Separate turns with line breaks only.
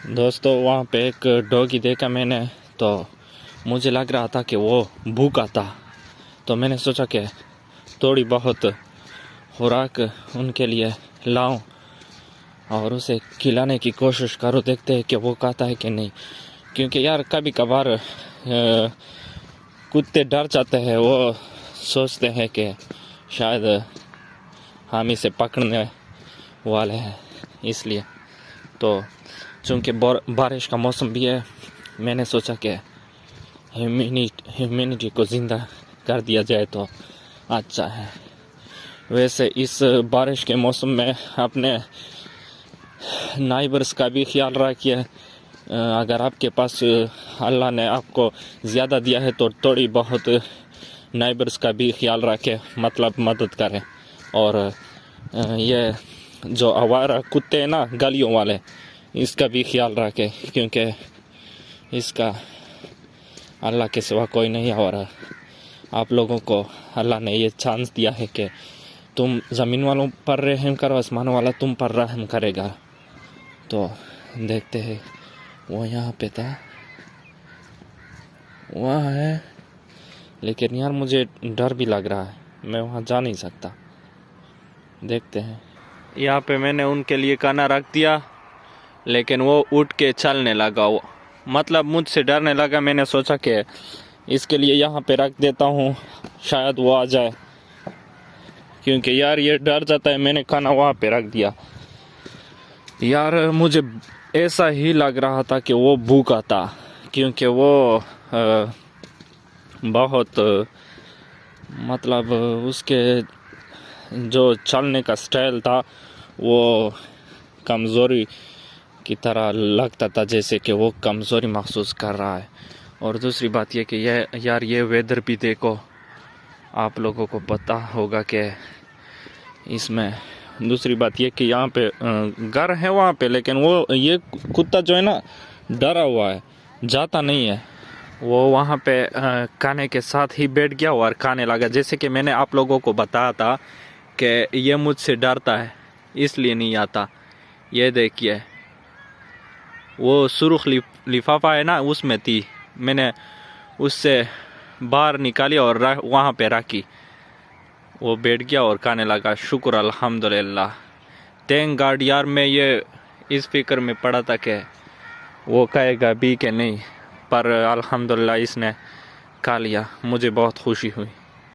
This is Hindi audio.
दोस्तों वहाँ पे एक डॉगी देखा मैंने, तो मुझे लग रहा था कि वो भूखा था। तो मैंने सोचा कि थोड़ी बहुत खुराक उनके लिए लाऊं और उसे खिलाने की कोशिश करो, देखते हैं कि वो खाता है कि नहीं। क्योंकि यार कभी कभार कुत्ते डर जाते हैं, वो सोचते हैं कि शायद हम इसे पकड़ने वाले हैं, इसलिए। तो चूँकि बारिश का मौसम भी है, मैंने सोचा कि ह्यूमैनिटी को ज़िंदा कर दिया जाए तो अच्छा है। वैसे इस बारिश के मौसम में अपने नाइबर्स का भी ख्याल रखिए। अगर आपके पास अल्लाह ने आपको ज़्यादा दिया है तो थोड़ी बहुत नाइबर्स का भी ख्याल रखें, मतलब मदद करें। और ये जो आवारा कुत्ते हैं ना, गलियों वाले, इसका भी ख्याल रखें, क्योंकि इसका अल्लाह के सिवा कोई नहीं। और आप लोगों को अल्लाह ने ये चांस दिया है कि तुम ज़मीन वालों पर रहम करो, आसमान वाला तुम पर रहम करेगा। तो देखते हैं, वो यहाँ पे था, वहाँ है, लेकिन यार मुझे डर भी लग रहा है, मैं वहाँ जा नहीं सकता। देखते हैं। यहाँ पे मैंने उनके लिए खाना रख दिया, लेकिन वो उठ के चलने लगा। वो मतलब मुझसे डरने लगा। मैंने सोचा कि इसके लिए यहाँ पे रख देता हूँ, शायद वो आ जाए, क्योंकि यार ये डर जाता है। मैंने खाना वहाँ पे रख दिया। यार मुझे ऐसा ही लग रहा था कि वो भूखा था, क्योंकि वो बहुत मतलब उसके जो चलने का स्टाइल था वो कमज़ोरी की तरह लगता था, जैसे कि वो कमज़ोरी महसूस कर रहा है। और दूसरी बात ये कि यार ये वेदर भी देखो, आप लोगों को पता होगा कि इसमें। दूसरी बात ये कि यहाँ पे घर है वहाँ पे, लेकिन वो ये कुत्ता जो है ना, डरा हुआ है, जाता नहीं है। वो वहाँ पे खाने के साथ ही बैठ गया और खाने लगा। जैसे कि मैंने आप लोगों को बताया था कि ये मुझसे डरता है, इसलिए नहीं आता। ये देखिए, वो सुर्ख लिफाफा है ना, उसमें थी, मैंने उससे बाहर निकाली और वहाँ पे रखी। वो बैठ गया और खाने लगा। शुक्र अल्हम्दुलिल्लाह, थैंक गॉड। यार मैं ये इस फिक्र में पड़ा था कि वो खाएगा भी कि नहीं, पर अल्हम्दुलिल्लाह इसने खा लिया। मुझे बहुत खुशी हुई।